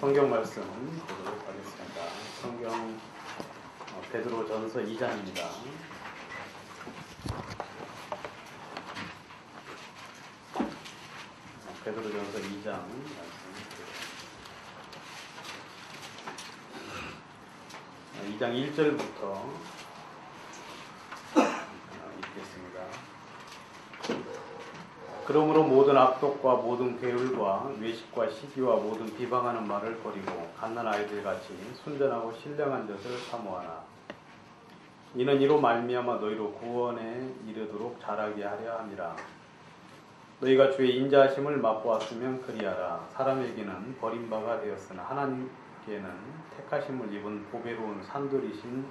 성경 말씀 보도록 하겠습니다. 성경 베드로전서 2장입니다. 베드로전서 2장 말씀 2장 1절부터 읽겠습니다. 그러므로 모든 악독과 모든 괴울과 외식과 시기와 모든 비방하는 말을 버리고 갓난 아이들같이 순전하고 신령한 것을 사모하라. 이는 이로 말미암아 너희로 구원에 이르도록 자라게 하려 함이라. 너희가 주의 인자하심을 맛보았으면 그리하라. 사람에게는 버림바가 되었으나 하나님께는 택하심을 입은 보배로운 산돌이신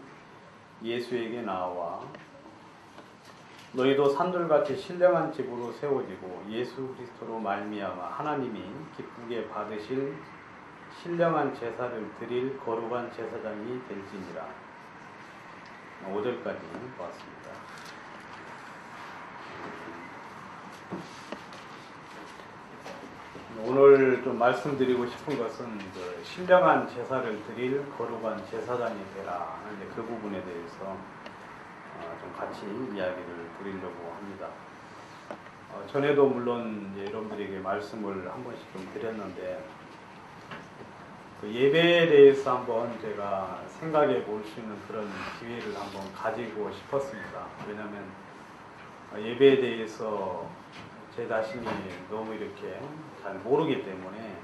예수에게 나아와 너희도 산돌같이 신령한 집으로 세워지고 예수 그리스도로 말미암아 하나님이 기쁘게 받으실 신령한 제사를 드릴 거룩한 제사장이 될지니라. 5절까지 보았습니다. 오늘 좀 말씀드리고 싶은 것은 그 신령한 제사를 드릴 거룩한 제사장이 되라 하는 그 부분에 대해서 좀 같이 이야기를 드리려고 합니다. 전에도 물론 이제 여러분들에게 말씀을 한 번씩 좀 드렸는데 그 예배에 대해서 한번 제가 생각해 볼 수 있는 그런 기회를 한번 가지고 싶었습니다. 왜냐하면 예배에 대해서 제 자신이 너무 이렇게 잘 모르기 때문에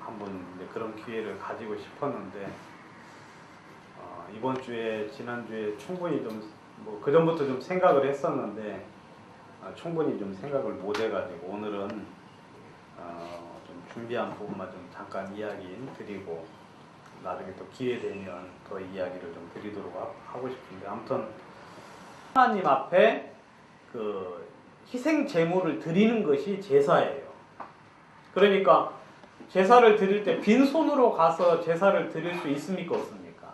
한번 그런 기회를 가지고 싶었는데 이번 주에 지난주에 충분히 좀 뭐 그 전부터 좀 생각을 했었는데 충분히 좀 생각을 못 해가지고 오늘은 좀 준비한 부분만 좀 잠깐 이야기 드리고 나중에 또 기회 되면 더 이야기를 좀 드리도록 하고 싶은데 아무튼 하나님 앞에 그 희생 제물을 드리는 것이 제사예요. 그러니까 제사를 드릴 때 빈손으로 가서 제사를 드릴 수 있습니까? 없습니까?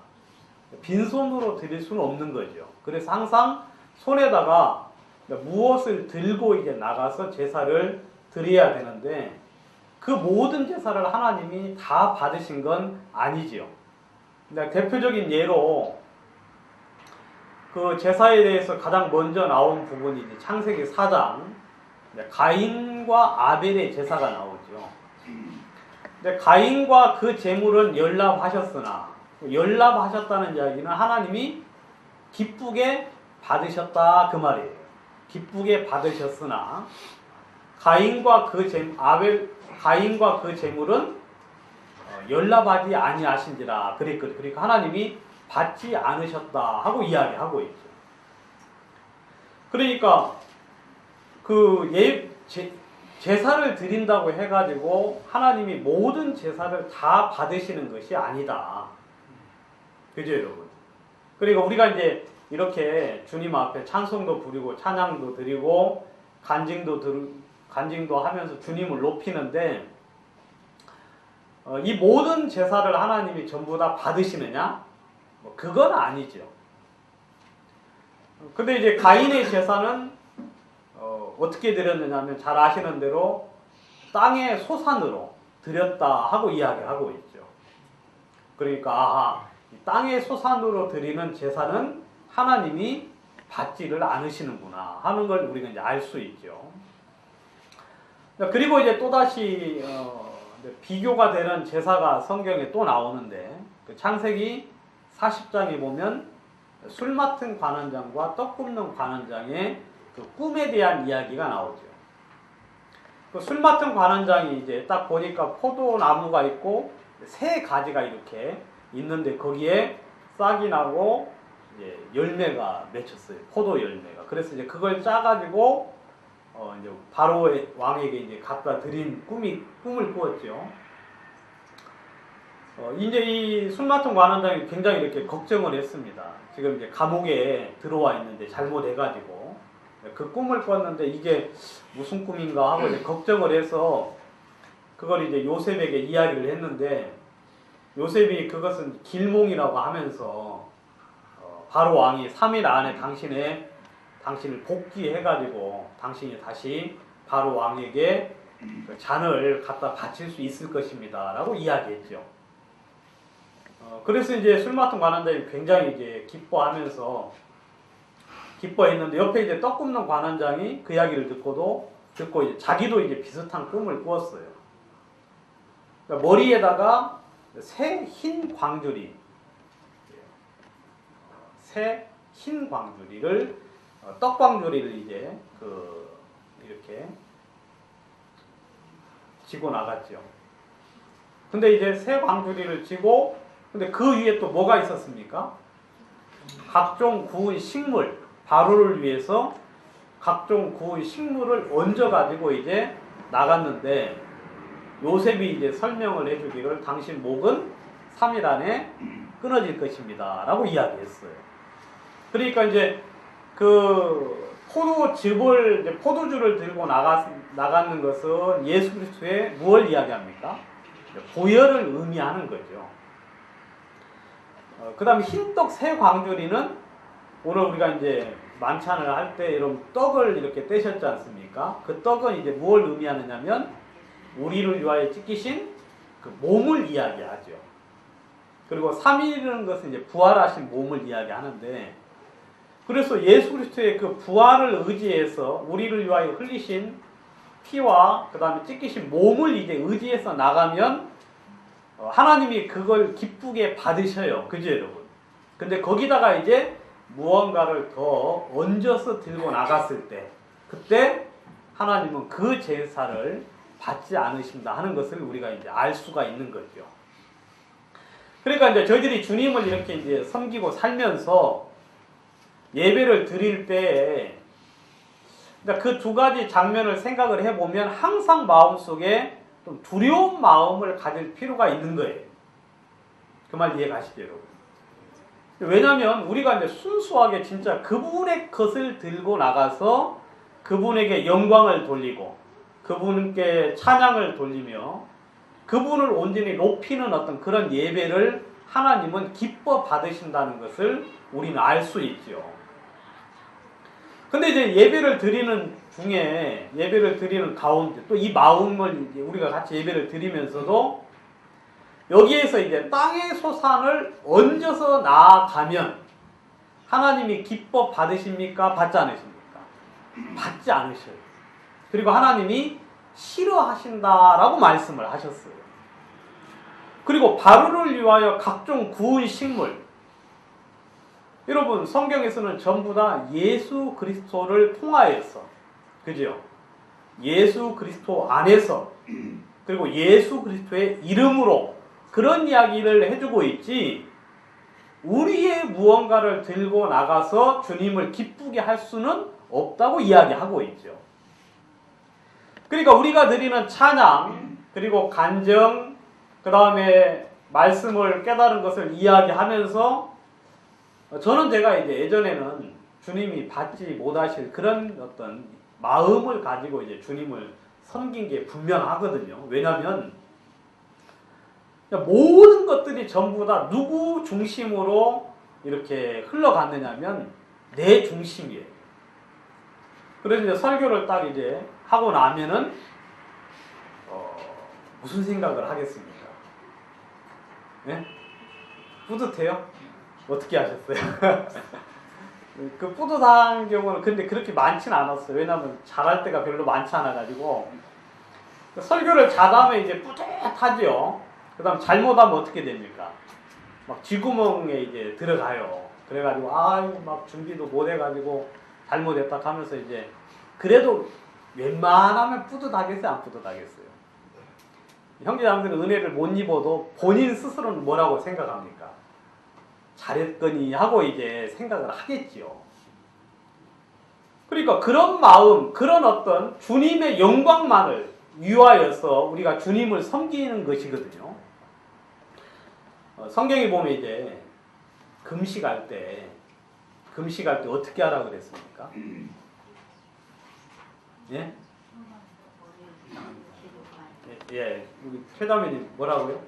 빈손으로 드릴 수는 없는 거죠. 그래서 항상 손에다가 무엇을 들고 이제 나가서 제사를 드려야 되는데 그 모든 제사를 하나님이 다 받으신 건 아니지요. 대표적인 예로 그 제사에 대해서 가장 먼저 나온 부분이 이제 창세기 4장 가인과 아벨의 제사가 나오죠. 근데 가인과 그 제물은 연납하셨으나 연납하셨다는 이야기는 하나님이 기쁘게 받으셨다 그 말이에요. 기쁘게 받으셨으나 가인과 그 제물은 연납하지 아니하신지라 그랬거든요. 그러니까 하나님이 받지 않으셨다 하고 이야기하고 있죠. 그러니까 그 제사를 드린다고 해가지고 하나님이 모든 제사를 다 받으시는 것이 아니다. 그죠, 여러분? 그리고 우리가 이제 이렇게 주님 앞에 찬송도 부리고 찬양도 드리고 간증도 하면서 주님을 높이는데 이 모든 제사를 하나님이 전부 다 받으시느냐? 그건 아니죠. 근데 이제 가인의 제사는 어떻게 드렸느냐 하면 잘 아시는 대로 땅의 소산으로 드렸다 하고 이야기하고 있죠. 그러니까 땅의 소산으로 드리는 제사는 하나님이 받지를 않으시는구나 하는 걸 우리가 이제 알 수 있죠. 그리고 이제 또다시 비교가 되는 제사가 성경에 또 나오는데 그 창세기 40장에 보면 술 맡은 관원장과 떡 굽는 관원장의 그 꿈에 대한 이야기가 나오죠. 그 술 맡은 관원장이 이제 딱 보니까 포도나무가 있고 세 가지가 이렇게 있는데 거기에 싹이 나고 이제 열매가 맺혔어요. 포도 열매가. 그래서 이제 그걸 짜가지고 이제 바로의 왕에게 이제 갖다 드린 꿈을 꾸었죠. 이제 이 술 맡은 관원장이 굉장히 이렇게 걱정을 했습니다. 지금 이제 감옥에 들어와 있는데 잘못해가지고 그 꿈을 꿨는데 이게 무슨 꿈인가 하고 이제 걱정을 해서 그걸 이제 요셉에게 이야기를 했는데 요셉이 그것은 길몽이라고 하면서 바로 왕이 3일 안에 당신을 복귀해가지고 당신이 다시 바로 왕에게 그 잔을 갖다 바칠 수 있을 것입니다. 라고 이야기했죠. 그래서 이제 술 맡은 관원장이 굉장히 이제 기뻐했는데 옆에 이제 떡 굽는 관원장이 그 이야기를 듣고 이제 자기도 이제 비슷한 꿈을 꾸었어요. 그러니까 머리에다가 새 흰 광주리를 떡 광주리를 이제 이렇게 지고 나갔죠. 근데 이제 새 광주리를 지고 근데 그 위에 또 뭐가 있었습니까? 각종 구운 식물, 바로를 위해서 각종 구운 식물을 얹어 가지고 이제 나갔는데 요셉이 이제 설명을 해주기를 당신 목은 3일 안에 끊어질 것입니다. 라고 이야기했어요. 그러니까 이제 그 포도주를 들고 나가는 것은 예수 그리스도의 무엇을 이야기합니까? 보혈을 의미하는 거죠. 그 다음에 흰떡 새 광주리는 오늘 우리가 이제 만찬을 할 때 이런 떡을 이렇게 떼셨지 않습니까? 그 떡은 이제 무엇을 의미하느냐면 우리를 위하여 찢기신 그 몸을 이야기하죠. 그리고 3일이라는 것은 이제 부활하신 몸을 이야기하는데 그래서 예수 그리스도의 그 부활을 의지해서 우리를 위하여 흘리신 피와 그 다음에 찢기신 몸을 이제 의지해서 나가면 하나님이 그걸 기쁘게 받으셔요. 그죠, 여러분? 근데 거기다가 이제 무언가를 더 얹어서 들고 나갔을 때 그때 하나님은 그 제사를 받지 않으신다 하는 것을 우리가 이제 알 수가 있는 거죠. 그러니까 이제 저희들이 주님을 이렇게 이제 섬기고 살면서 예배를 드릴 때 그 두 가지 장면을 생각을 해보면 항상 마음속에 좀 두려운 마음을 가질 필요가 있는 거예요. 그 말 이해 가시죠, 여러분? 왜냐하면 우리가 이제 순수하게 진짜 그분의 것을 들고 나가서 그분에게 영광을 돌리고 그분께 찬양을 돌리며 그분을 온전히 높이는 어떤 그런 예배를 하나님은 기뻐 받으신다는 것을 우리는 알 수 있죠. 근데 이제 예배를 드리는 가운데 또 이 마음을 이제 우리가 같이 예배를 드리면서도 여기에서 이제 땅의 소산을 얹어서 나아가면 하나님이 기뻐 받으십니까? 받지 않으십니까? 받지 않으셔요. 그리고 하나님이 싫어하신다라고 말씀을 하셨어요. 그리고 바로를 위하여 각종 구운 식물, 여러분 성경에서는 전부 다 예수 그리스도를 통하여서, 그죠? 예수 그리스도 안에서 그리고 예수 그리스도의 이름으로 그런 이야기를 해주고 있지 우리의 무언가를 들고 나가서 주님을 기쁘게 할 수는 없다고 이야기하고 있죠. 그러니까 우리가 드리는 찬양 그리고 간증 그 다음에 말씀을 깨달은 것을 이야기하면서 저는 제가 이제 예전에는 주님이 받지 못하실 그런 어떤 마음을 가지고 이제 주님을 섬긴 게 분명하거든요. 왜냐하면 모든 것들이 전부 다 누구 중심으로 이렇게 흘러갔느냐면 내 중심이에요. 그래서 이제 설교를 딱 이제 하고 나면은 무슨 생각을 하겠습니까? 네? 뿌듯해요? 어떻게 하셨어요? 그 뿌듯한 경우는 근데 그렇게 많지는 않았어요. 왜냐하면 잘할 때가 별로 많지 않아가지고 설교를 잘하면 이제 뿌듯하죠. 그 다음 잘못하면 어떻게 됩니까? 막 쥐구멍에 이제 들어가요. 그래가지고 막 준비도 못해가지고 잘못했다 하면서 이제 그래도 웬만하면 뿌듯하겠어요? 안 뿌듯하겠어요? 형제자매들은 은혜를 못 입어도 본인 스스로는 뭐라고 생각합니까? 잘했더니 하고 이제 생각을 하겠지요. 그러니까 그런 마음, 그런 어떤 주님의 영광만을 위하여서 우리가 주님을 섬기는 것이거든요. 성경에 보면 이제 금식할 때 어떻게 하라고 그랬습니까? 예? 예, 우리 최다매님 뭐라고요?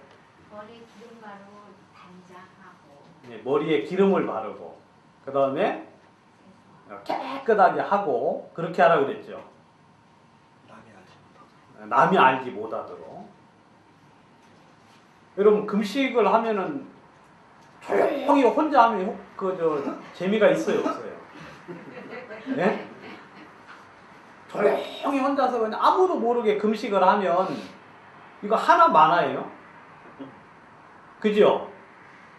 머리 기름 바르고 단장하고. 예, 머리에 기름을 바르고 그 다음에 깨끗하게 하고 그렇게 하라고 그랬죠. 남이 알지 못하도록. 여러분 금식을 하면은 조용히 혼자 하면 재미가 있어요, 없어요? 네? 조용히 혼자서 그냥 아무도 모르게 금식을 하면 이거 하나 많아요. 그죠?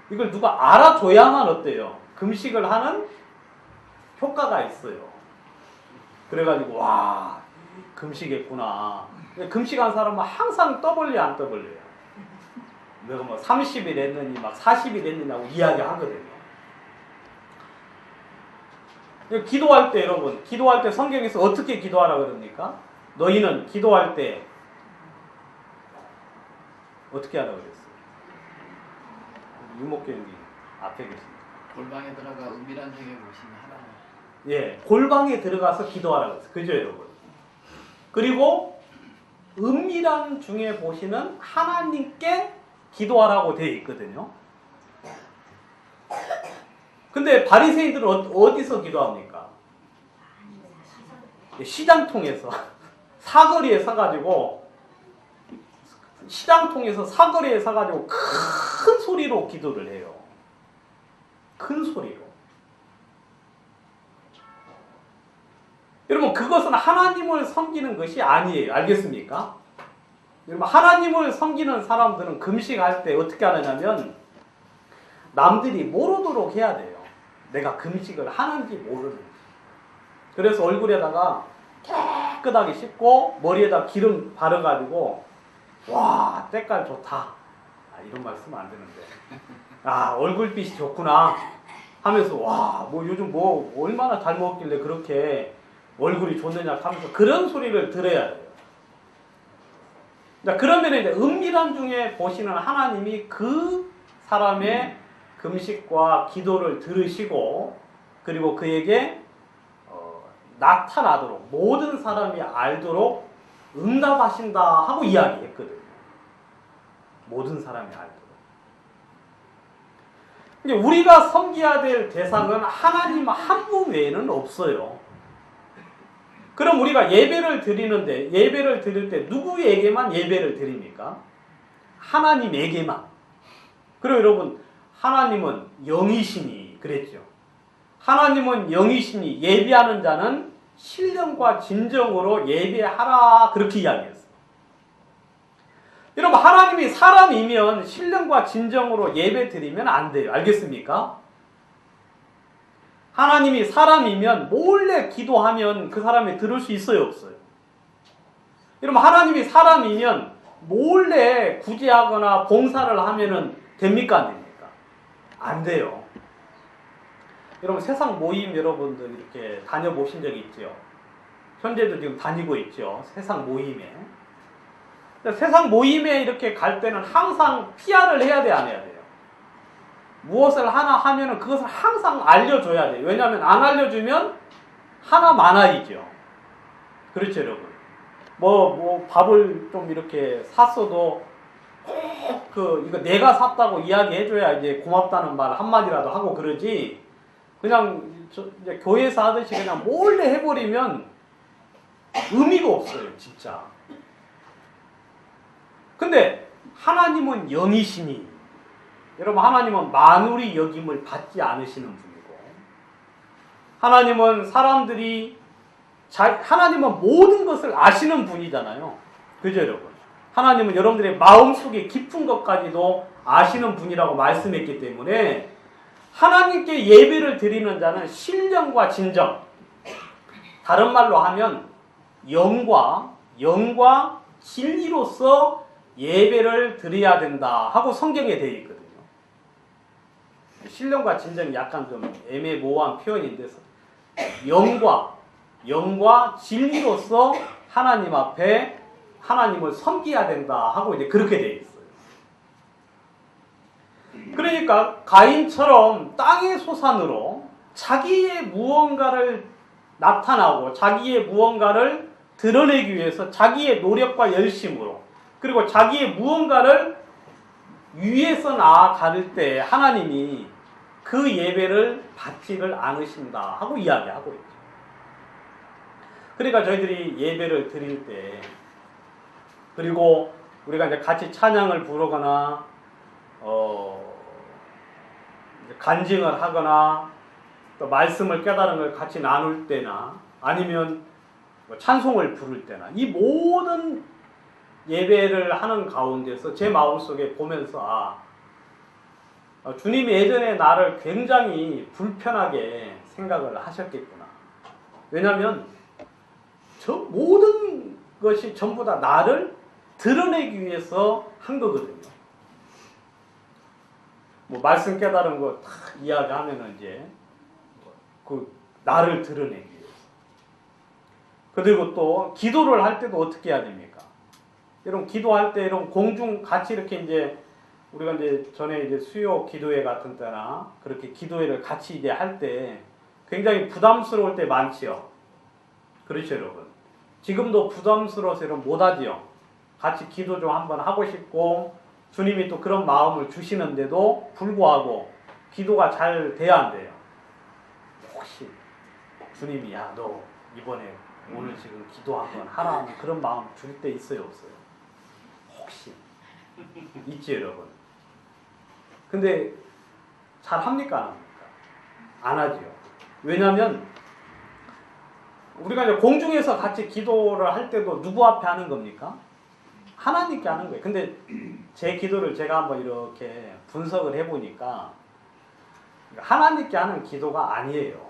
이걸 누가 알아줘야만 어때요? 금식을 하는 효과가 있어요. 그래가지고 와 금식했구나. 금식한 사람은 항상 떠벌려 안 떠벌려요. 내가 뭐 30일 했느니 막 40일 했느냐고 이야기하거든요. 기도할 때 여러분, 기도할 때 성경에서 어떻게 기도하라 그럽니까? 너희는 기도할 때 어떻게 하라 그랬어요? 유목교님 앞에 계십니다. 골방에 들어가 은밀한 중에 보시면 하나님. 예, 골방에 들어가서 기도하라 그랬어요. 그죠, 여러분? 그리고 은밀한 중에 보시는 하나님께 기도하라고 되어 있거든요. 근데 바리새인들은 어디서 기도합니까? 시장통에서 사거리에 서가지고 큰 소리로 기도를 해요. 큰 소리로. 여러분 그것은 하나님을 섬기는 것이 아니에요. 알겠습니까? 여러분 하나님을 섬기는 사람들은 금식할 때 어떻게 하느냐면 남들이 모르도록 해야 돼요. 내가 금식을 하는지 모르는지. 그래서 얼굴에다가 깨끗하게 씻고 머리에다 기름 바르가지고 와 때깔 좋다. 이런 말 쓰면 안 되는데. 얼굴빛이 좋구나 하면서 와 뭐 요즘 뭐 얼마나 잘 먹었길래 그렇게 얼굴이 좋느냐 하면서 그런 소리를 들어야 돼요. 자, 그러면 이제 은밀한 중에 보시는 하나님이 그 사람의 금식과 기도를 들으시고 그리고 그에게 나타나도록 모든 사람이 알도록 응답하신다 하고 이야기했거든요. 모든 사람이 알도록. 근데 우리가 섬겨야 될 대상은 하나님 한 분 외에는 없어요. 그럼 우리가 예배를 드리는데 예배를 드릴 때 누구에게만 예배를 드립니까? 하나님에게만. 그리고 여러분 하나님은 영이시니 그랬죠. 하나님은 영이시니 예배하는 자는 신령과 진정으로 예배하라 그렇게 이야기했어요. 여러분 하나님이 사람이면 신령과 진정으로 예배 드리면 안 돼요. 알겠습니까? 하나님이 사람이면 몰래 기도하면 그 사람이 들을 수 있어요, 없어요? 여러분 하나님이 사람이면 몰래 구제하거나 봉사를 하면은 됩니까, 안 됩니까? 안 돼요. 여러분 세상 모임 여러분들 이렇게 다녀보신 적이 있죠? 현재도 지금 다니고 있죠, 세상 모임에. 세상 모임에 이렇게 갈 때는 항상 PR을 해야 돼, 안 해야 돼요? 무엇을 하나 하면은 그것을 항상 알려줘야 돼요. 왜냐하면 안 알려주면 하나 많아지죠. 그렇죠, 여러분? 뭐 밥을 좀 이렇게 샀어도 이거 내가 샀다고 이야기해줘야 이제 고맙다는 말 한마디라도 하고 그러지. 그냥 이제 교회에서 하듯이 그냥 몰래 해버리면 의미가 없어요, 진짜. 근데 하나님은 영이시니, 여러분 하나님은 만울이 여김을 받지 않으시는 분이고, 하나님은 하나님은 모든 것을 아시는 분이잖아요. 그죠, 여러분? 하나님은 여러분들의 마음속에 깊은 것까지도 아시는 분이라고 말씀했기 때문에 하나님께 예배를 드리는 자는 신령과 진정, 다른 말로 하면 영과 진리로서 예배를 드려야 된다 하고 성경에 되어 있거든요. 신령과 진정이 약간 좀 애매모호한 표현인데 영과 진리로서 하나님 앞에 하나님을 섬겨야 된다 하고 이제 그렇게 되어 있어요. 그러니까 가인처럼 땅의 소산으로 자기의 무언가를 나타나고 자기의 무언가를 드러내기 위해서 자기의 노력과 열심으로 그리고 자기의 무언가를 위해서 나아갈 때 하나님이 그 예배를 받지를 않으신다 하고 이야기하고 있죠. 그러니까 저희들이 예배를 드릴 때 그리고 우리가 이제 같이 찬양을 부르거나 이제 간증을 하거나 또 말씀을 깨달은 걸 같이 나눌 때나 아니면 뭐 찬송을 부를 때나 이 모든 예배를 하는 가운데서 제 마음속에 보면서 주님이 예전에 나를 굉장히 불편하게 생각을 하셨겠구나. 왜냐하면 저 모든 것이 전부 다 나를 드러내기 위해서 한 거거든요. 뭐 말씀 깨달은 거 다 이야기하면은 이제 그 나를 드러내기 위해서. 그리고 또 기도를 할 때도 어떻게 해야 됩니까? 이런 기도할 때 이런 공중 같이 이렇게 이제 우리가 이제 전에 이제 수요 기도회 같은 때나 그렇게 기도회를 같이 이제 할 때 굉장히 부담스러울 때 많지요. 그렇죠, 여러분. 지금도 부담스러워서 이런 못하지요. 같이 기도 좀 한번 하고 싶고 주님이 또 그런 마음을 주시는데도 불구하고 기도가 잘 돼야 안 돼요. 혹시 주님이 야 너 이번에 오늘 지금 기도 한번 하라 하는 그런 마음 줄 때 있어요, 없어요? 혹시 있지, 여러분. 근데 잘 합니까, 안 합니까? 안 하지요. 왜냐하면 우리가 이제 공중에서 같이 기도를 할 때도 누구 앞에 하는 겁니까? 하나님께 하는 거예요. 근데 제 기도를 제가 한번 이렇게 분석을 해보니까 하나님께 하는 기도가 아니에요.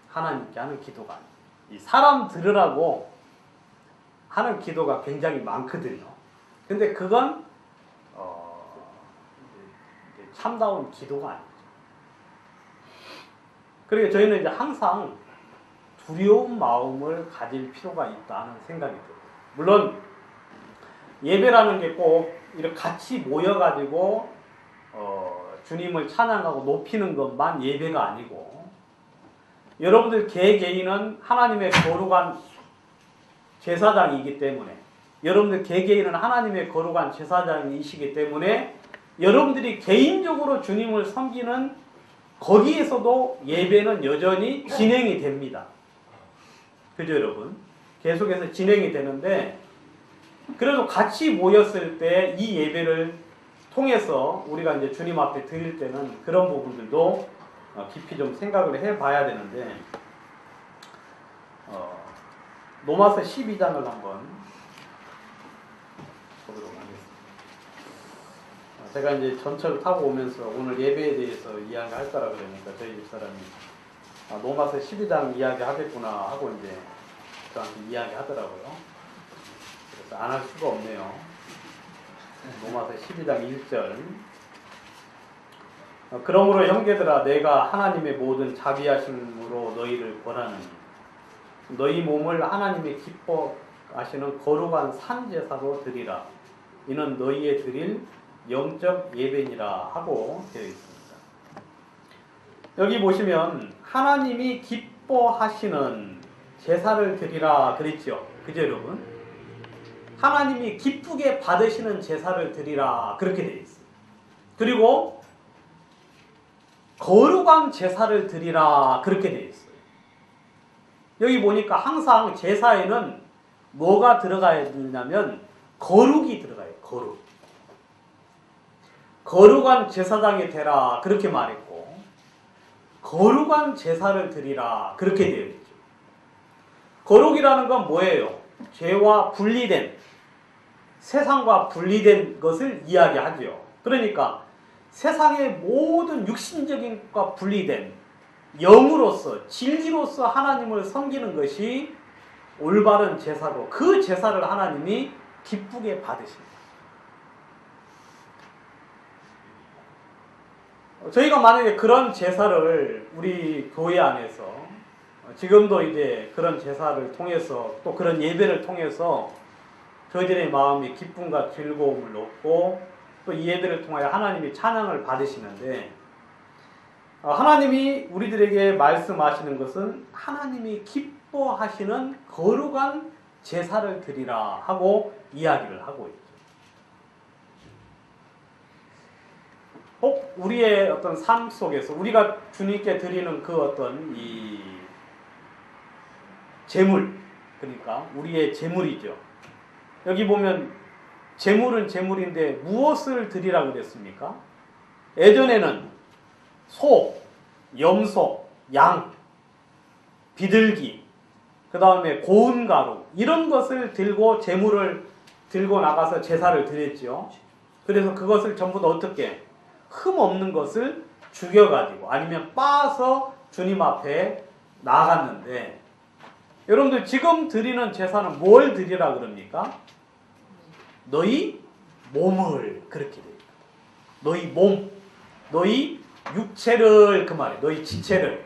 하나님께 하는 기도가 아니에요. 이 사람 들으라고 하는 기도가 굉장히 많거든요. 근데 그건 이제 참다운 기도가 아니죠. 그러니까 저희는 이제 항상 두려운 마음을 가질 필요가 있다는 생각이 들어요. 물론 예배라는 게 꼭 이렇게 같이 모여가지고 주님을 찬양하고 높이는 것만 예배가 아니고 여러분들 개개인은 하나님의 거룩한 제사장이기 때문에 여러분들 개개인은 하나님의 거룩한 제사장이시기 때문에 여러분들이 개인적으로 주님을 섬기는 거기에서도 예배는 여전히 진행이 됩니다. 그죠, 여러분? 계속해서 진행이 되는데 그래도 같이 모였을 때 이 예배를 통해서 우리가 이제 주님 앞에 드릴 때는 그런 부분들도 깊이 좀 생각을 해봐야 되는데 로마서 12장을 한번 보도록 하겠습니다. 제가 이제 전철을 타고 오면서 오늘 예배에 대해서 이야기할 거라 그러니까 저희 집사람이 로마서 12장 이야기 하겠구나 하고 이제 저한테 이야기 하더라고요. 그래서 안 할 수가 없네요. 로마서 12장 1절. 그러므로 형제들아 내가 하나님의 모든 자비하심으로 너희를 권하노니 너희 몸을 하나님의 기뻐하시는 거룩한 산제사로 드리라. 이는 너희의 드릴 영적 예배니라 하고 되어 있습니다. 여기 보시면 하나님이 기뻐하시는 제사를 드리라 그랬죠. 그죠, 여러분? 하나님이 기쁘게 받으시는 제사를 드리라 그렇게 되어 있어요. 그리고 거룩한 제사를 드리라 그렇게 되어 있어요. 여기 보니까 항상 제사에는 뭐가 들어가야 되냐면 거룩이 들어가요. 거룩. 거룩한 제사장이 되라 그렇게 말했고 거룩한 제사를 드리라 그렇게 되어 있죠. 거룩이라는 건 뭐예요? 죄와 분리된 세상과 분리된 것을 이야기하죠. 그러니까 세상의 모든 육신적인 것과 분리된 영으로서 진리로서 하나님을 섬기는 것이 올바른 제사로 그 제사를 하나님이 기쁘게 받으십니다. 저희가 만약에 그런 제사를 우리 교회 안에서 지금도 이제 그런 제사를 통해서 또 그런 예배를 통해서 저희들의 마음이 기쁨과 즐거움을 얻고 또 이 예배를 통하여 하나님이 찬양을 받으시는데 하나님이 우리들에게 말씀하시는 것은 하나님이 기뻐하시는 거룩한 제사를 드리라 하고 이야기를 하고 있죠. 꼭 우리의 어떤 삶 속에서 우리가 주님께 드리는 그 어떤 이 재물, 그러니까 우리의 재물이죠. 여기 보면 재물은 재물인데 무엇을 드리라고 그랬습니까? 예전에는 소, 염소, 양, 비둘기, 그 다음에 고운 가루 이런 것을 들고 재물을 들고 나가서 제사를 드렸죠. 그래서 그것을 전부 다 어떻게 흠 없는 것을 죽여가지고 아니면 빻아서 주님 앞에 나갔는데 여러분들 지금 드리는 제사는 뭘 드리라 그럽니까? 너희 몸을 그렇게 드립니다. 너희 몸, 너희 육체를 그 말이에요. 너희 지체를.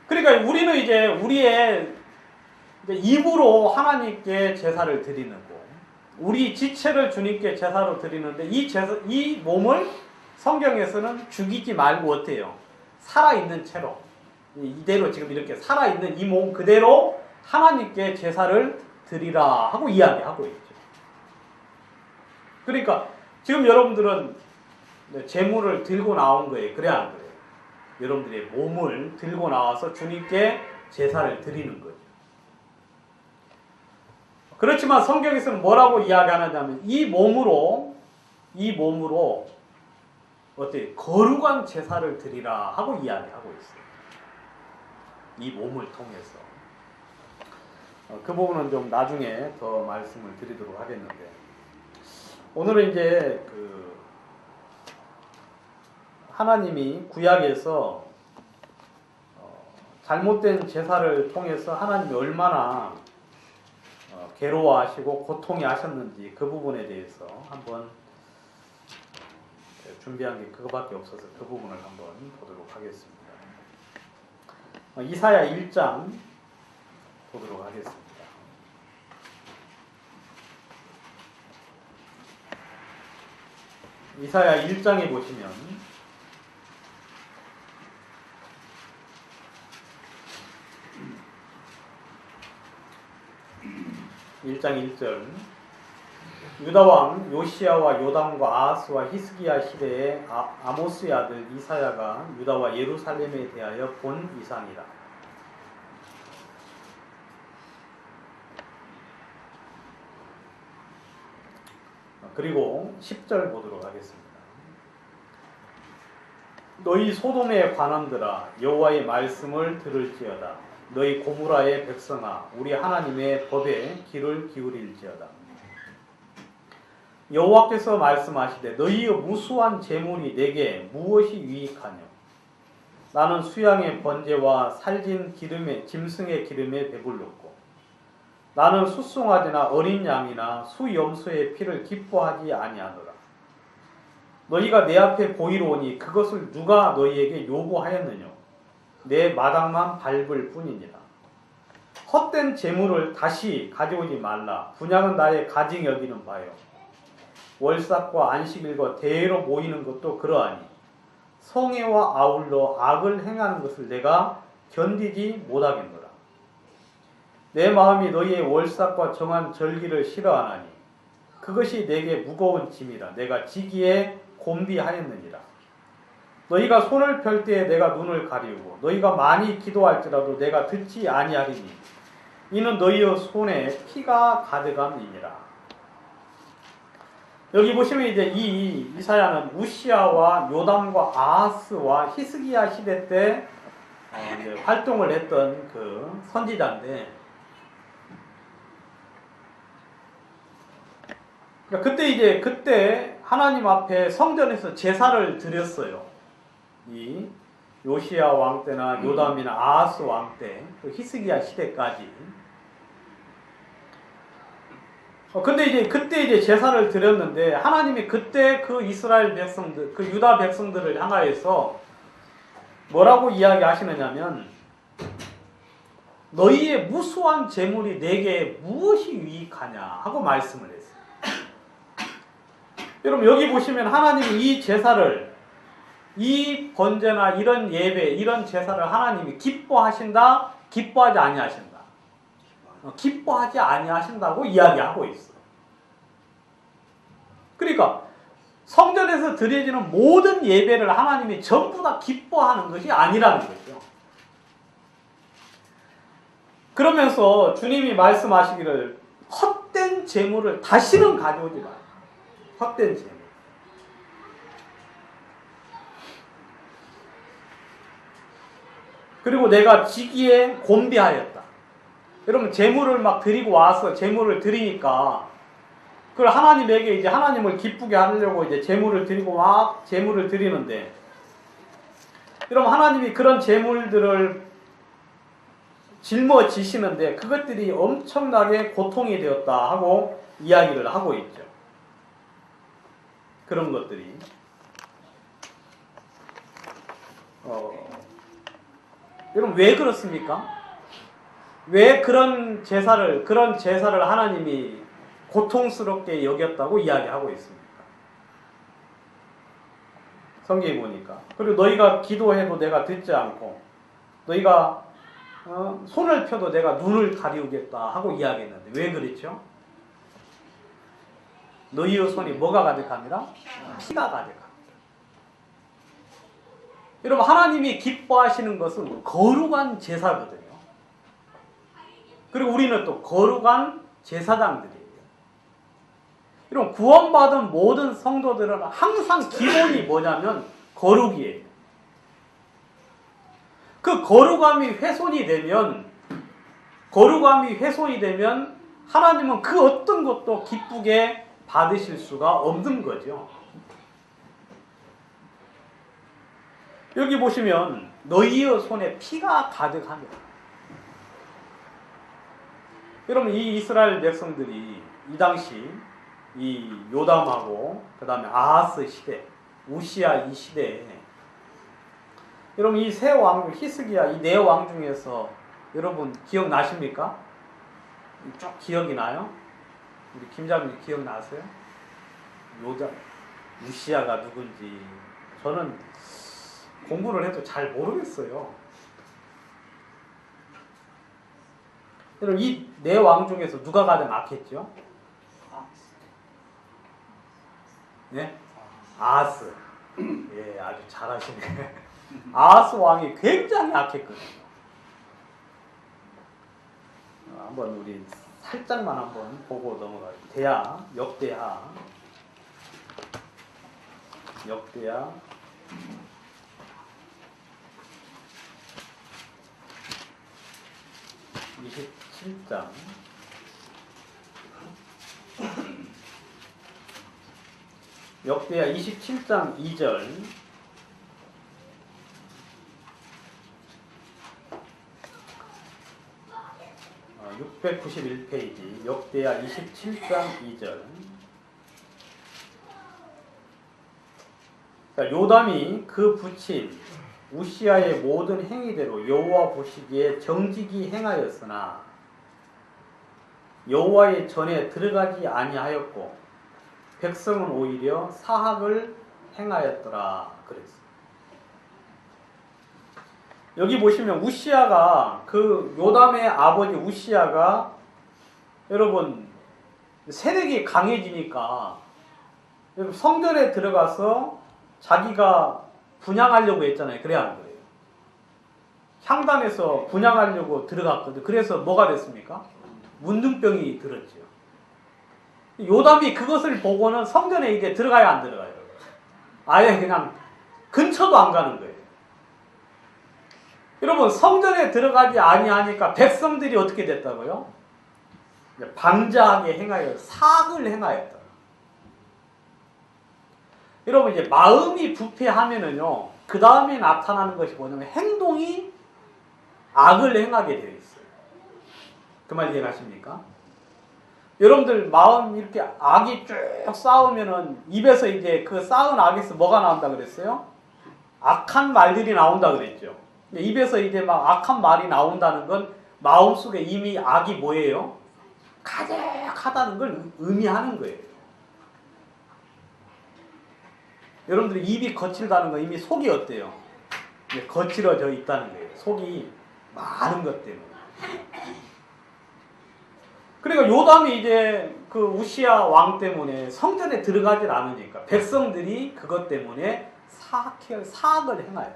그러니까 우리는 이제 우리의 입으로 하나님께 제사를 드리는 거, 우리 지체를 주님께 제사로 드리는데 이 몸을 성경에서는 죽이지 말고 어때요? 살아있는 채로 이대로 지금 이렇게 살아있는 이 몸 그대로 하나님께 제사를 드리라 하고 이야기하고 있죠. 그러니까 지금 여러분들은 재물을 들고 나온 거예요. 그래 안 그래요? 여러분들의 몸을 들고 나와서 주님께 제사를 드리는 거죠. 그렇지만 성경에서는 뭐라고 이야기하느냐면 이 몸으로 어때? 거룩한 제사를 드리라 하고 이야기하고 있어요. 이 몸을 통해서. 그 부분은 좀 나중에 더 말씀을 드리도록 하겠는데 오늘은 이제 하나님이 구약에서 잘못된 제사를 통해서 하나님이 얼마나 괴로워하시고 고통해 하셨는지 그 부분에 대해서 한번 준비한 게 그거밖에 없어서 그 부분을 한번 보도록 하겠습니다. 이사야 1장 보도록 하겠습니다. 이사야 1장에 보시면 1장 1절 유다왕 요시야와 요담과 아하스와 히스기야 시대에 아모스의 아들 이사야가 유다와 예루살렘에 대하여 본 이상이라. 그리고 10절 보도록 하겠습니다. 너희 소돔의 관원들아 여호와의 말씀을 들을지어다. 너희 고무라의 백성아 우리 하나님의 법에 귀를 기울일지어다. 여호와께서 말씀하시되 너희의 무수한 재물이 내게 무엇이 유익하뇨? 나는 수양의 번제와 살진 기름의 짐승의 기름에 배불렀고 나는 숫송아지나 어린 양이나 수염소의 피를 기뻐하지 아니하노라. 너희가 내 앞에 보이러 오니 그것을 누가 너희에게 요구하였느뇨? 내 마당만 밟을 뿐이니라. 헛된 재물을 다시 가져오지 말라. 분양은 나의 가증 여기는 바요. 월삭과 안식일과 대회로 모이는 것도 그러하니 성애와 아울러 악을 행하는 것을 내가 견디지 못하겠노라. 내 마음이 너희의 월삭과 정한 절기를 싫어하나니 그것이 내게 무거운 짐이라. 내가 지기에 곤비하였느니라. 너희가 손을 펼 때에 내가 눈을 가리우고 너희가 많이 기도할지라도 내가 듣지 아니하리니 이는 너희의 손에 피가 가득함이니라. 여기 보시면 이제 이 이사야는 우시야와 요담과 아하스와 히스기야 시대 때 이제 활동을 했던 그 선지자인데 그러니까 그때 하나님 앞에 성전에서 제사를 드렸어요. 이 요시야 왕 때나 요담이나 아하스 왕 때, 그 히스기야 시대까지. 근데 이제 그때 이제 제사를 드렸는데 하나님이 그때 그 이스라엘 백성들, 그 유다 백성들을 향하여서 뭐라고 이야기하시느냐면 너희의 무수한 재물이 내게 무엇이 유익하냐 하고 말씀을 했어요. 여러분 여기 보시면 하나님이 이 제사를 이 번제나 이런 예배, 이런 제사를 하나님이 기뻐하신다, 기뻐하지 아니하신다. 기뻐하지 아니하신다고 이야기하고 있어. 그러니까 성전에서 드려지는 모든 예배를 하나님이 전부 다 기뻐하는 것이 아니라는 거죠. 그러면서 주님이 말씀하시기를 헛된 재물을 다시는 가져오지 마라. 헛된 재물. 그리고 내가 지기에 곤비하였다. 여러분 재물을 막 드리고 와서 재물을 드리니까 그걸 하나님에게 이제 하나님을 기쁘게 하려고 이제 재물을 드리고 막 재물을 드리는데 여러분 하나님이 그런 재물들을 짊어지시는데 그것들이 엄청나게 고통이 되었다 하고 이야기를 하고 있죠. 그런 것들이 여러분 왜 그렇습니까? 왜 그런 제사를 하나님이 고통스럽게 여겼다고 이야기하고 있습니까? 성경에 보니까. 그리고 너희가 기도해도 내가 듣지 않고 너희가 손을 펴도 내가 눈을 가리우겠다 하고 이야기했는데 왜 그랬죠? 너희의 손이 뭐가 가득합니다? 피가 가득합니다. 여러분 하나님이 기뻐하시는 것은 거룩한 제사거든요. 그리고 우리는 또 거룩한 제사장들이에요. 여러분 구원받은 모든 성도들은 항상 기본이 뭐냐면 거룩이에요. 그 거룩함이 훼손이 되면 하나님은 그 어떤 것도 기쁘게 받으실 수가 없는 거죠. 여기 보시면 너희의 손에 피가 가득합니다. 여러분 이 이스라엘 백성들이 이 당시 이 요담하고 그 다음에 아하스 시대, 우시야 이 시대에 여러분 이 세 왕, 히스기야 이 네 왕 중에서 여러분 기억나십니까? 쭉 기억이 나요? 우리 김장님 기억나세요? 요담, 우시야가 누군지 저는 공부를 해도 잘 모르겠어요. 여러분 이 네 왕 중에서 누가 가장 악했죠? 네? 아하스. 예, 아주 잘하시네. 아하스 왕이 굉장히 악했거든요. 한번 우리 살짝만 한번 보고 넘어가요. 역대하 27장 역대하 27장 2절 691페이지 역대하 27장 2절 요담이 그 부친 우시야의 모든 행위대로 여호와 보시기에 정직이 행하였으나 여호와의 전에 들어가지 아니하였고 백성은 오히려 사악을 행하였더라 그랬어요. 여기 보시면 우시야가 그 요담의 아버지 우시야가 여러분 세력이 강해지니까 성전에 들어가서 자기가 분향하려고 했잖아요. 그래야 하는 거예요. 향단에서 분향하려고 들어갔거든요. 그래서 뭐가 됐습니까? 문둥병이 들었죠. 요담이 그것을 보고는 성전에 이제 들어가야 안 들어가요. 아예 그냥 근처도 안 가는 거예요. 여러분 성전에 들어가지 아니하니까 백성들이 어떻게 됐다고요? 방자하게 행하여 사악을 행하였다. 여러분 이제 마음이 부패하면은요 그 다음에 나타나는 것이 뭐냐면 행동이 악을 행하게 되어 있어요. 그 말 이해가십니까? 여러분들 마음 이렇게 악이 쭉 쌓으면은 입에서 이제 그 쌓은 악에서 뭐가 나온다 그랬어요? 악한 말들이 나온다 그랬죠. 입에서 이제 막 악한 말이 나온다는 건 마음속에 이미 악이 뭐예요? 가득하다는 걸 의미하는 거예요. 여러분들이 입이 거칠다는 건 이미 속이 어때요? 거칠어져 있다는 거예요. 속이 많은 것 때문에. 그리고 요담이 이제 그 우시야 왕 때문에 성전에 들어가질 않으니까 백성들이 그것 때문에 사악을 행하였다.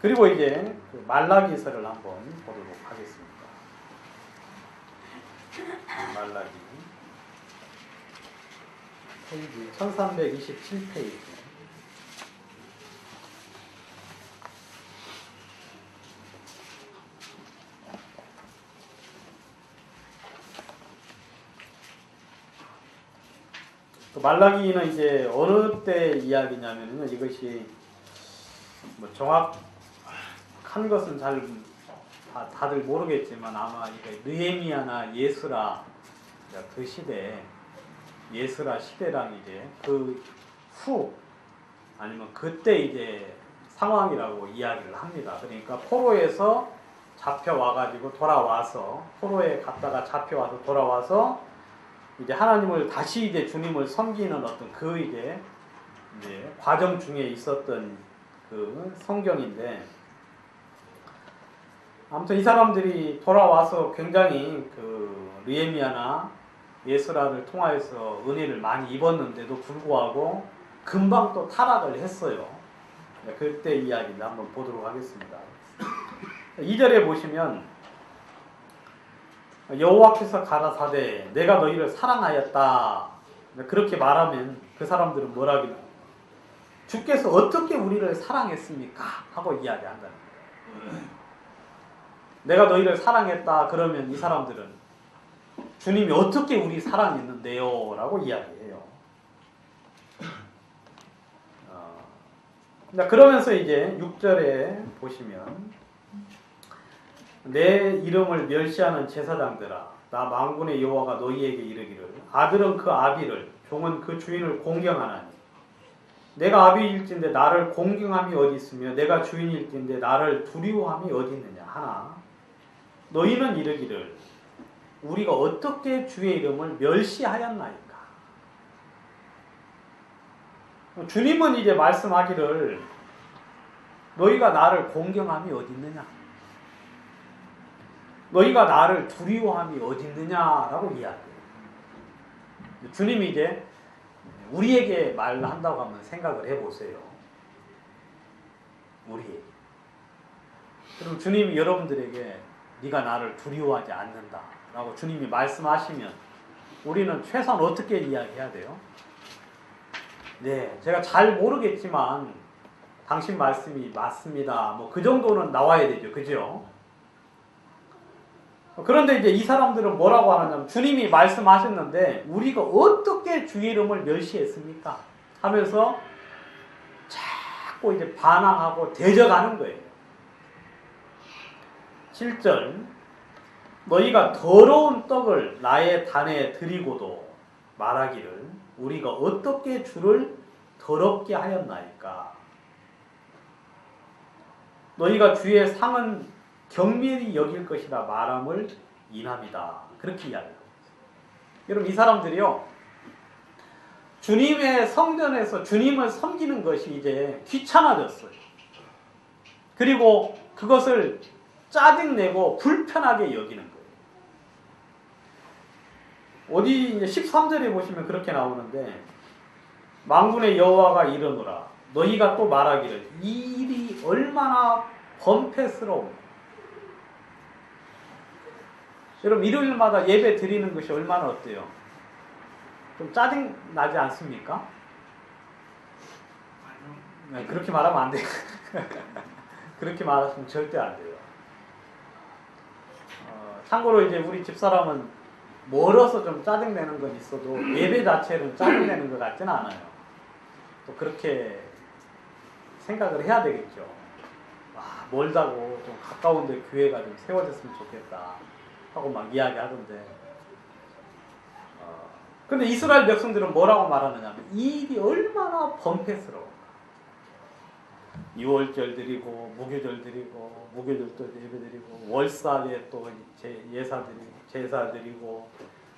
그리고 이제 그 말라기서를 한번 보도록 하겠습니다. 말라기 페이지 1327페이지. 말라기는 이제 어느 때 이야기냐면요, 이것이 뭐 정확한 것은 잘 다들 모르겠지만 아마 이게 느헤미야나 예스라 그 시대, 예스라 시대랑 이제 그 후 아니면 그때 이제 상황이라고 이야기를 합니다. 그러니까 포로에서 잡혀와가지고 돌아와서, 포로에 갔다가 잡혀와서 돌아와서 이제 하나님을 다시 이제 주님을 섬기는 어떤 그 이제 과정 중에 있었던 그 성경인데, 아무튼 이 사람들이 돌아와서 굉장히 그 느헤미야나 예스라를 통하여서 은혜를 많이 입었는데도 불구하고 금방 또 타락을 했어요. 그때 이야기를 한번 보도록 하겠습니다. 2절에 보시면 여호와께서 가라사대 내가 너희를 사랑하였다. 그렇게 말하면 그 사람들은 뭐라 하기는, 주께서 어떻게 우리를 사랑했습니까? 하고 이야기한다는 거예요. 내가 너희를 사랑했다 그러면 이 사람들은 주님이 어떻게 우리 사랑했는데요? 라고 이야기해요. 그러면서 이제 6절에 보시면 내 이름을 멸시하는 제사장들아 나 만군의 여호와가 너희에게 이르기를 아들은 그 아비를 종은 그 주인을 공경하나니 내가 아비일진데 나를 공경함이 어디 있으며 내가 주인일진데 나를 두려워함이 어디 있느냐 하나 너희는 이르기를 우리가 어떻게 주의 이름을 멸시하였나이까. 주님은 이제 말씀하기를 너희가 나를 공경함이 어디 있느냐, 너희가 나를 두려워함이 어디 있느냐라고 이야기해요. 주님이 이제 우리에게 말한다고 하면 생각을 해보세요. 우리에게. 그럼 주님이 여러분들에게 네가 나를 두려워하지 않는다 라고 주님이 말씀하시면 우리는 최소한 어떻게 이야기해야 돼요? 네, 제가 잘 모르겠지만 당신 말씀이 맞습니다. 뭐 그 정도는 나와야 되죠. 그죠? 그런데 이제 이 사람들은 뭐라고 하느냐면 주님이 말씀하셨는데 우리가 어떻게 주의 이름을 멸시했습니까? 하면서 자꾸 이제 반항하고 대적하는 거예요. 7절 너희가 더러운 떡을 나의 단에 드리고도 말하기를 우리가 어떻게 주를 더럽게 하였나이까. 너희가 주의 상은 경멸히 여길 것이라 말함을 인함이다. 그렇게 이야기합니다. 여러분 이 사람들이요 주님의 성전에서 주님을 섬기는 것이 이제 귀찮아졌어요. 그리고 그것을 짜증내고 불편하게 여기는 거예요. 어디 이제 13절에 보시면 그렇게 나오는데 만군의 여호와가 이르노라 너희가 또 말하기를 이 일이 얼마나 번패스러운. 여러분 일요일마다 예배 드리는 것이 얼마나 어때요? 좀 짜증 나지 않습니까? 네, 그렇게 말하면 안 돼요. 그렇게 말하시면 절대 안 돼요. 참고로 이제 우리 집사람은 멀어서 좀 짜증내는 건 있어도 예배 자체는 짜증내는 것 같지는 않아요. 또 그렇게 생각을 해야 되겠죠. 멀다고 좀 가까운 데 교회가 좀 세워졌으면 좋겠다 하고 막 이야기하던데 근데 이스라엘 백성들은 뭐라고 말하느냐면 이 일이 얼마나 번패스러워. 6월절 드리고 무교절 드리고 무교절도 예배 드리고 월사에 또 제사 드리고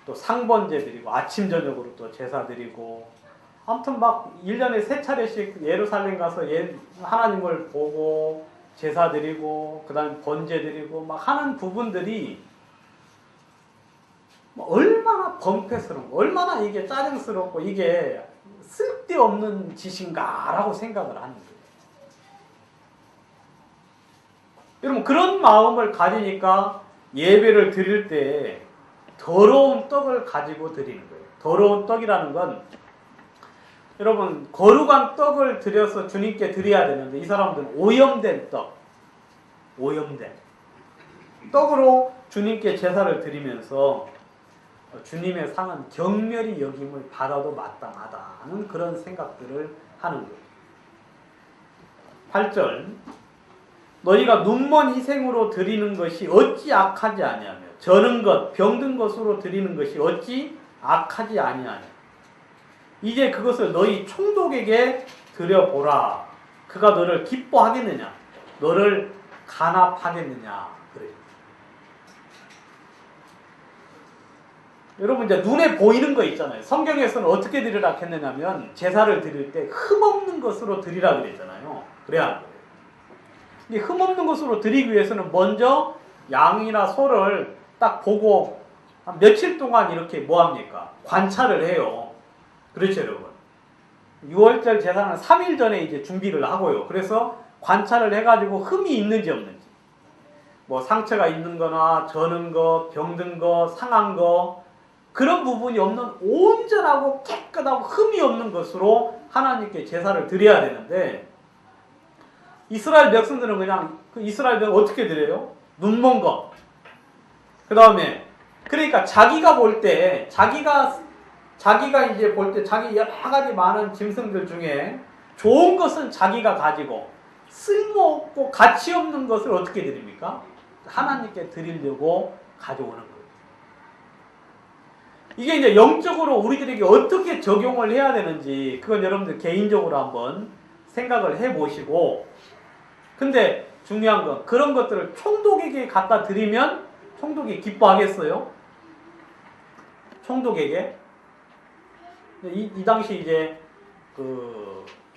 또 상번제 드리고 아침 저녁으로 또 제사 드리고 아무튼 막 1년에 3차례씩 예루살렘 가서 하나님을 보고 제사 드리고 그다음 번제 드리고 막 하는 부분들이 얼마나 번패스러운, 얼마나 이게 짜증스럽고 이게 쓸데없는 짓인가라고 생각을 하는 거예요. 여러분 그런 마음을 가지니까 예배를 드릴 때 더러운 떡을 가지고 드리는 거예요. 더러운 떡이라는 건 여러분 거룩한 떡을 드려서 주님께 드려야 되는데 이 사람들은 오염된 떡, 오염된 떡으로 주님께 제사를 드리면서 주님의 상은 경멸이 여김을 받아도 마땅하다는 그런 생각들을 하는 거예요. 8절 너희가 눈먼 희생으로 드리는 것이 어찌 악하지 아니하며 저는 것 병든 것으로 드리는 것이 어찌 악하지 아니하냐 이제 그것을 너희 총독에게 드려보라. 그가 너를 기뻐하겠느냐 너를 간합하겠느냐 그래요. 여러분 이제 눈에 보이는 거 있잖아요. 성경에서는 어떻게 드리라 했느냐면 제사를 드릴 때 흠없는 것으로 드리라 그랬잖아요. 그래야 안 돼요. 이 흠없는 것으로 드리기 위해서는 먼저 양이나 소를 딱 보고 한 며칠 동안 이렇게 뭐합니까? 관찰을 해요. 그렇죠 여러분. 6월절 제사는 3일 전에 이제 준비를 하고요. 그래서 관찰을 해가지고 흠이 있는지 없는지 뭐 상처가 있는 거나 저는 거, 병든 거, 상한 거 그런 부분이 없는 온전하고 깨끗하고 흠이 없는 것으로 하나님께 제사를 드려야 되는데 이스라엘 백성들은 그냥 그 이스라엘 백성 어떻게 드려요? 눈먼 것. 그 다음에 그러니까 자기가 볼 때 자기가 이제 볼 때 자기 여러 가지 많은 짐승들 중에 좋은 것은 자기가 가지고 쓸모없고 가치 없는 것을 어떻게 드립니까? 하나님께 드리려고 가져오는 거예요. 이게 이제 영적으로 우리들에게 어떻게 적용을 해야 되는지 그건 여러분들 개인적으로 한번 생각을 해보시고 근데 중요한 건 그런 것들을 총독에게 갖다 드리면 총독이 기뻐하겠어요? 총독에게? 이 당시 이제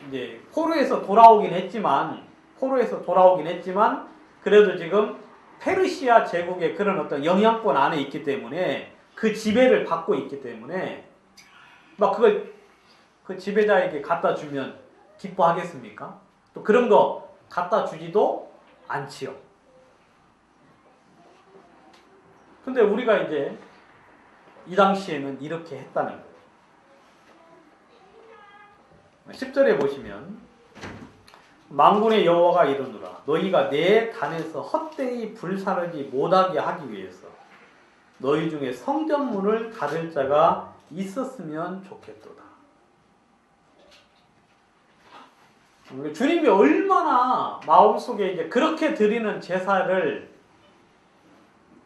이제 포로에서 돌아오긴 했지만 그래도 지금 페르시아 제국의 그런 어떤 영향권 안에 있기 때문에 그 지배를 받고 있기 때문에 막 그걸 그 지배자에게 갖다 주면 기뻐하겠습니까? 또 그런 거 갖다 주지도 않지요. 근데 우리가 이제 이 당시에는 이렇게 했다는 거예요. 10절에 보시면 만군의 여호와가 이르노라 너희가 내 단에서 헛되이 불사르지 못하게 하기 위해서 너희 중에 성전문을 닫을 자가 있었으면 좋겠도다. 주님이 얼마나 마음속에 이제 그렇게 드리는 제사를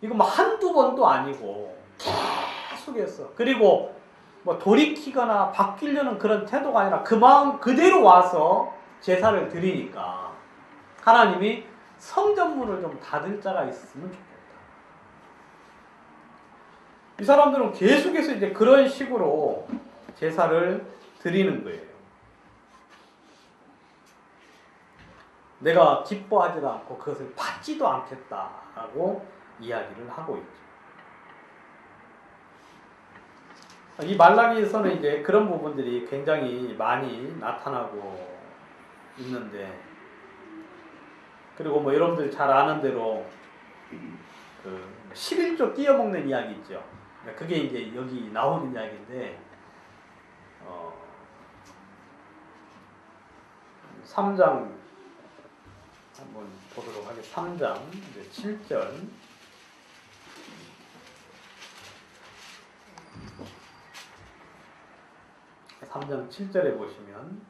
이거 뭐 한두 번도 아니고 계속해서 그리고 뭐 돌이키거나 바뀌려는 그런 태도가 아니라 그 마음 그대로 와서 제사를 드리니까 하나님이 성전문을 좀 닫을 자가 있었으면 좋겠다. 이 사람들은 계속해서 이제 그런 식으로 제사를 드리는 거예요. 내가 기뻐하지도 않고 그것을 받지도 않겠다라고 이야기를 하고 있죠. 이 말라기에서는 이제 그런 부분들이 굉장히 많이 나타나고 있는데, 그리고 뭐 여러분들 잘 아는 대로 그 11조 띄어먹는 이야기 있죠. 그게 이제 여기 나오는 이야기인데, 3장 한번 보도록 하겠습니다. 3장 7절. 3장 7절에 보시면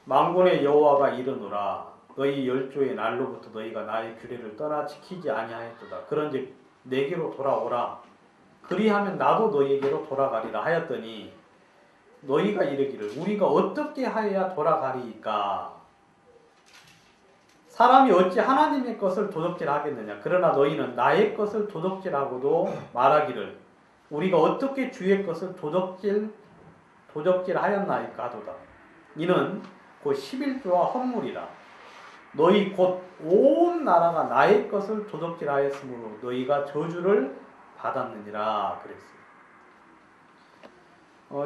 만군의 여호와가 이르노라 너희 열조의 날로부터 너희가 나의 규례를 떠나 지키지 아니하였도다. 그런즉 내게로 돌아오라. 그리하면 나도 너희에게로 돌아가리라 하였더니 너희가 이르기를 우리가 어떻게 하여야 돌아가리이까. 사람이 어찌 하나님의 것을 도적질하겠느냐. 그러나 너희는 나의 것을 도적질하고도 말하기를 우리가 어떻게 주의 것을 도적질하였나이까 하도다. 이는 곧 11조와 헌물이라. 너희 곧 온 나라가 나의 것을 도적질하였으므로 너희가 저주를 받았느니라 그랬어요.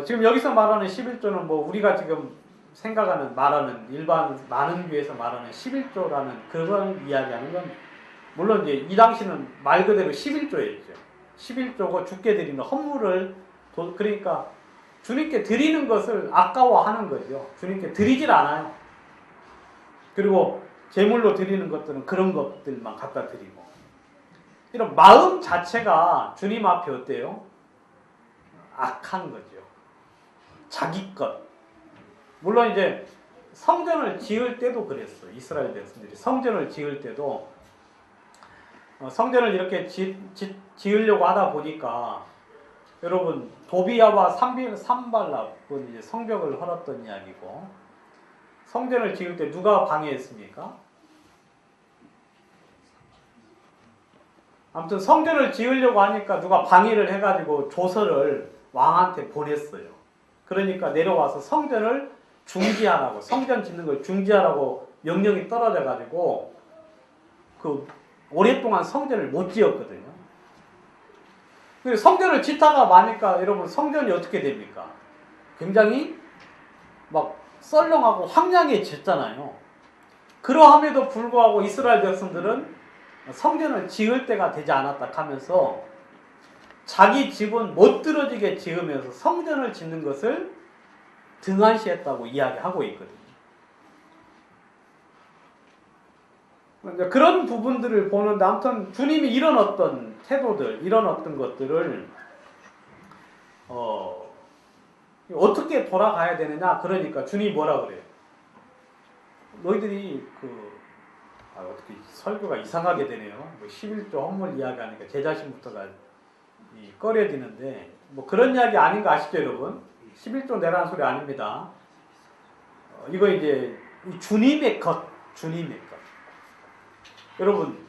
지금 여기서 말하는 11조는 뭐 우리가 지금 생각하는 말하는 일반 많은 교회에서 말하는 11조라는 그걸 이야기하는 건 물론 이제 이 당시는 말 그대로 11조였죠. 11조고 주께 드리는 헌물을 그러니까 주님께 드리는 것을 아까워하는 거죠. 주님께 드리질 않아요. 그리고 제물로 드리는 것들은 그런 것들만 갖다 드리고. 이런 마음 자체가 주님 앞에 어때요? 악한 거죠. 자기 것. 물론 이제 성전을 지을 때도 그랬어요. 이스라엘 백성들이 성전을 지을 때도 성전을 이렇게 지으려고 하다 보니까 여러분 도비야와 산발락은 이제 성벽을 헐었던 이야기고 성전을 지을 때 누가 방해했습니까? 아무튼 성전을 지으려고 하니까 누가 방해를 해가지고 조서를 왕한테 보냈어요. 그러니까 내려와서 성전을 중지하라고 성전 짓는 걸 중지하라고 명령이 떨어져가지고 그 오랫동안 성전을 못 지었거든요. 성전을 짓다가 마니까 여러분 성전이 어떻게 됩니까? 굉장히 막 썰렁하고 황량해졌잖아요. 그러함에도 불구하고 이스라엘 백성들은 성전을 지을 때가 되지 않았다 하면서 자기 집은 멋들어지게 지으면서 성전을 짓는 것을 등한시했다고 이야기하고 있거든요. 그런 부분들을 보는데 아무튼 주님이 이런 어떤 태도들, 이런 어떤 것들을 어떻게 돌아가야 되느냐? 그러니까 주님이 뭐라 그래요? 너희들이 어떻게 설교가 이상하게 되네요. 11조 헌물 이야기하니까 제 자신부터가 꺼려지는데 그런 이야기 아닌 거 아시죠, 여러분? 11조 내라는 소리 아닙니다. 이거 이제 주님의 것, 주님의 것. 여러분,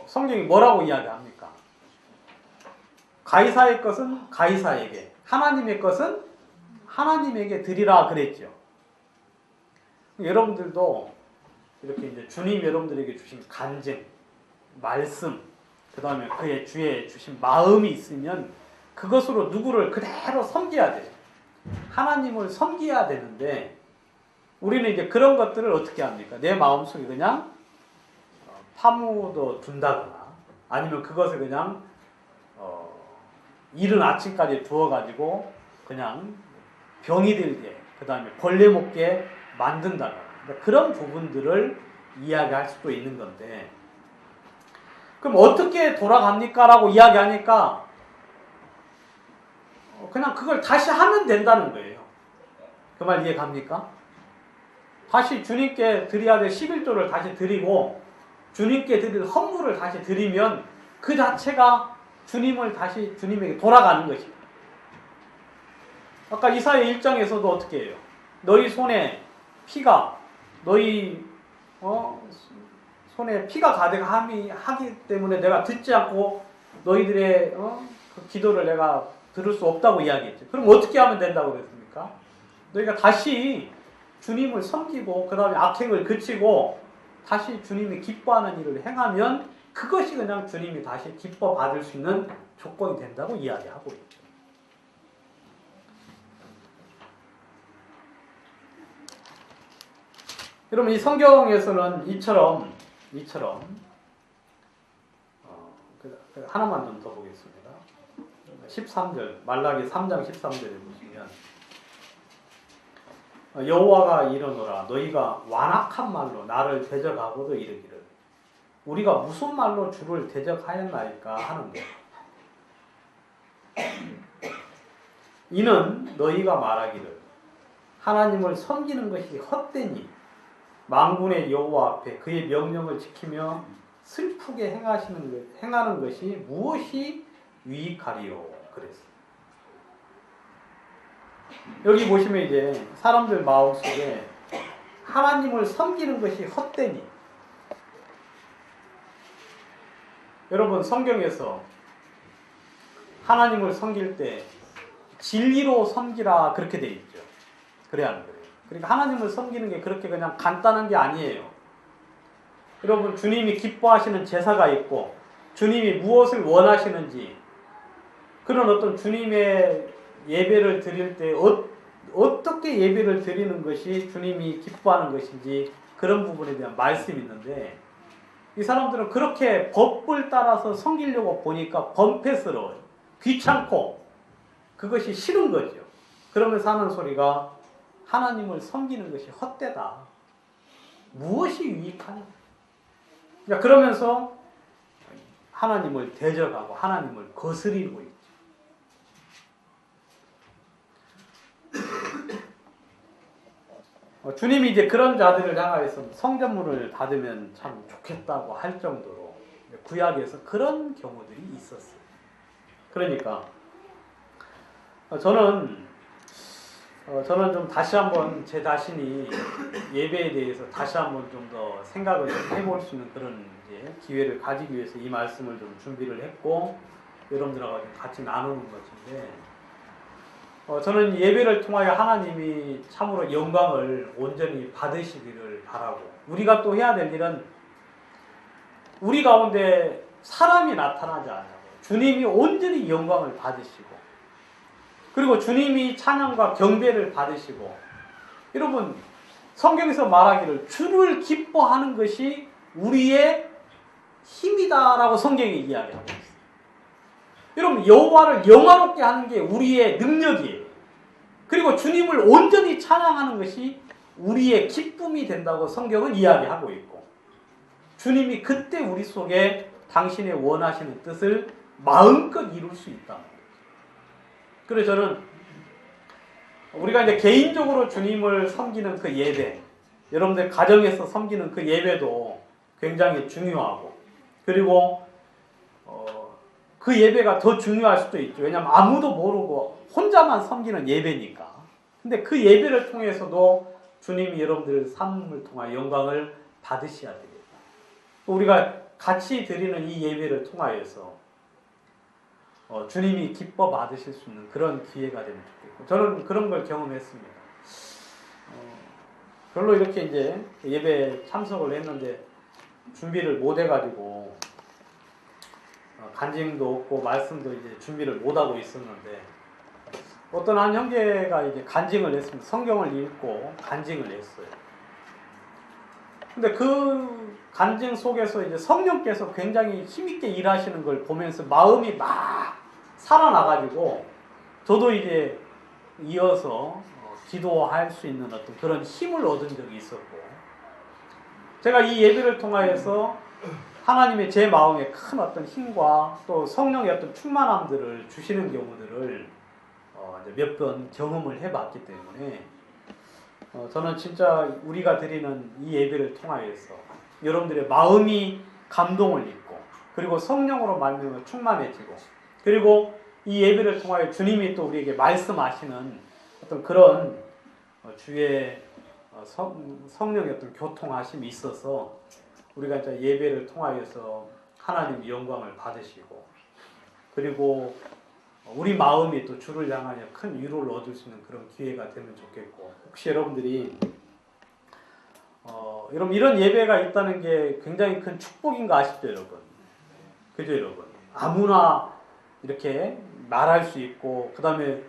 성경이 뭐라고 이야기합니까? 가이사의 것은 가이사에게, 하나님의 것은 하나님에게 드리라 그랬죠. 여러분들도 이렇게 이제 주님 여러분들에게 주신 간증, 말씀, 그 다음에 그의 주에 주신 마음이 있으면 그것으로 누구를 그대로 섬겨야 돼요. 하나님을 섬겨야 되는데 우리는 이제 그런 것들을 어떻게 합니까? 내 마음속에 그냥 파묻어 둔다거나 아니면 그것을 그냥 이른 아침까지 두어가지고 그냥 병이 들게 그 다음에 벌레 먹게 만든다거나 그런 부분들을 이야기할 수도 있는 건데 그럼 어떻게 돌아갑니까? 라고 이야기하니까 그냥 그걸 다시 하면 된다는 거예요. 그 말 이해 갑니까? 다시 주님께 드려야 될 11조를 다시 드리고 주님께 드릴 헌물을 다시 드리면 그 자체가 주님을 다시 주님에게 돌아가는 것입니다. 아까 이사야 1장에서도 어떻게 해요? 너희 손에 피가 너희 손에 피가 가득하기 때문에 내가 듣지 않고 너희들의 그 기도를 내가 들을 수 없다고 이야기했죠. 그럼 어떻게 하면 된다고 그랬습니까? 너희가 다시 주님을 섬기고 그 다음에 악행을 그치고 다시 주님이 기뻐하는 일을 행하면 그것이 그냥 주님이 다시 기뻐 받을 수 있는 조건이 된다고 이야기하고 있죠. 여러분 이 성경에서는 이처럼 하나만 좀 더 보겠습니다. 13절 말라기 3장 13절에 보시면 여호와가 이르노라 너희가 완악한 말로 나를 대적하고도 이르기를 우리가 무슨 말로 주를 대적하였나이까 하는 것. 이는 너희가 말하기를 하나님을 섬기는 것이 헛되니 만군의 여호와 앞에 그의 명령을 지키며 슬프게 행하는 것이 무엇이 유익하리요 그랬어요. 여기 보시면 이제 사람들 마음속에 하나님을 섬기는 것이 헛되니 여러분 성경에서 하나님을 섬길 때 진리로 섬기라 그렇게 되어 있죠. 그래야 하는 거예요. 그러니까 하나님을 섬기는 게 그렇게 그냥 간단한 게 아니에요. 여러분 주님이 기뻐하시는 제사가 있고 주님이 무엇을 원하시는지 그런 어떤 주님의 예배를 드릴 때 어떻게 예배를 드리는 것이 주님이 기뻐하는 것인지 그런 부분에 대한 말씀이 있는데 이 사람들은 그렇게 법을 따라서 섬기려고 보니까 번패스러워요. 귀찮고 그것이 싫은 거죠. 그러면서 하는 소리가 하나님을 섬기는 것이 헛되다. 무엇이 유익하냐. 그러면서 하나님을 대적하고 하나님을 거스리고 있죠. 주님이 이제 그런 자들을 향하여서 성전문을 닫으면 참 좋겠다고 할 정도로 구약에서 그런 경우들이 있었어요. 그러니까 저는 좀 다시 한번 제 자신이 예배에 대해서 다시 한번 좀 더 생각을 좀 해볼 수 있는 그런 이제 기회를 가지기 위해서 이 말씀을 좀 준비를 했고 여러분들하고 같이 나누는 것인데 저는 예배를 통하여 하나님이 참으로 영광을 온전히 받으시기를 바라고 우리가 또 해야 될 일은 우리 가운데 사람이 나타나지 않고 주님이 온전히 영광을 받으시고 그리고 주님이 찬양과 경배를 받으시고 여러분 성경에서 말하기를 주를 기뻐하는 것이 우리의 힘이다라고 성경이 이야기하고 있어요. 여러분 여호와를 영화롭게 하는 게 우리의 능력이에요. 그리고 주님을 온전히 찬양하는 것이 우리의 기쁨이 된다고 성경은 이야기하고 있고 주님이 그때 우리 속에 당신의 원하시는 뜻을 마음껏 이룰 수 있다. 그래서 저는 우리가 이제 개인적으로 주님을 섬기는 그 예배, 여러분들 가정에서 섬기는 그 예배도 굉장히 중요하고 그리고 그 예배가 더 중요할 수도 있죠. 왜냐하면 아무도 모르고 혼자만 섬기는 예배니까. 근데 그 예배를 통해서도 주님이 여러분들 삶을 통하여 영광을 받으셔야 되겠다. 우리가 같이 드리는 이 예배를 통하여서 주님이 기뻐 받으실 수 있는 그런 기회가 되면 좋겠고 저는 그런 걸 경험했습니다. 별로 이렇게 이제 예배에 참석을 했는데 준비를 못 해가지고 간증도 없고 말씀도 이제 준비를 못 하고 있었는데 어떤 한 형제가 이제 간증을 했습니다. 성경을 읽고 간증을 했어요. 근데 그 간증 속에서 이제 성령께서 굉장히 힘있게 일하시는 걸 보면서 마음이 막 살아나가지고 저도 이제 이어서 기도할 수 있는 어떤 그런 힘을 얻은 적이 있었고 제가 이 예배를 통하여서 하나님의 제 마음에 큰 어떤 힘과 또 성령의 어떤 충만함들을 주시는 경우들을 몇 번 경험을 해봤기 때문에 저는 진짜 우리가 드리는 이 예배를 통하여서 여러분들의 마음이 감동을 입고 그리고 성령으로 말미암아 충만해지고 그리고 이 예배를 통하여 주님이 또 우리에게 말씀하시는 어떤 그런 주의 성령의 어떤 교통하심이 있어서 우리가 이제 예배를 통하여서 하나님 영광을 받으시고 그리고 우리 마음이 또 주를 향하여 큰 위로를 얻을 수 있는 그런 기회가 되면 좋겠고 혹시 여러분들이 여러분 이런 예배가 있다는 게 굉장히 큰 축복인 거 아시죠 여러분? 그죠 여러분? 아무나 이렇게 말할 수 있고 그 다음에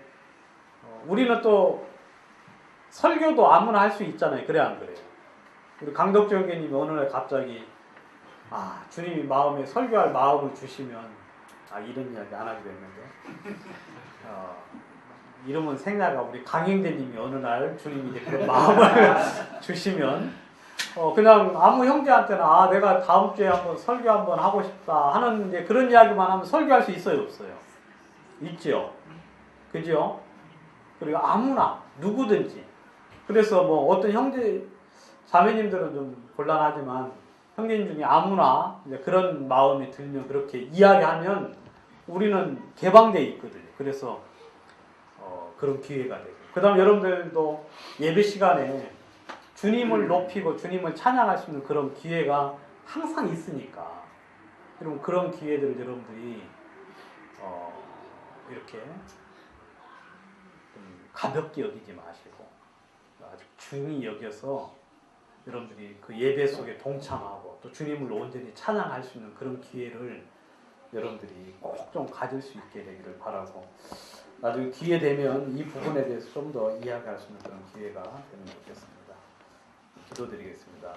우리는 또 설교도 아무나 할 수 있잖아요. 그래 안 그래요? 우리 강덕주 형제님이 어느 날 갑자기 주님이 마음에 설교할 마음을 주시면 이런 이야기 안 하기로 했는데 이름은 생략하고 우리 강형제님이 어느 날 주님이 이제 그런 마음을 주시면 그냥 아무 형제한테는 내가 다음 주에 한번 설교 한번 하고 싶다 하는 이제 그런 이야기만 하면 설교할 수 있어요 없어요? 있죠. 그죠? 그리고 아무나 누구든지 그래서 뭐 어떤 형제 자매님들은 좀 곤란하지만 형제님 중에 아무나 이제 그런 마음이 들면 그렇게 이야기하면 우리는 개방되어 있거든요. 그래서 그런 기회가 되고 그 다음 여러분들도 예배 시간에 주님을 높이고 주님을 찬양할 수 있는 그런 기회가 항상 있으니까 여러분 그런 기회들을 여러분들이 이렇게 좀 가볍게 여기지 마시고 아주 중히 여겨서 여러분들이 그 예배 속에 동참하고 또 주님을 온전히 찬양할 수 있는 그런 기회를 여러분들이 꼭 좀 가질 수 있게 되기를 바라고 나중에 기회 되면 이 부분에 대해서 좀 더 이야기할 수 있는 그런 기회가 되면 좋겠습니다. 기도드리겠습니다.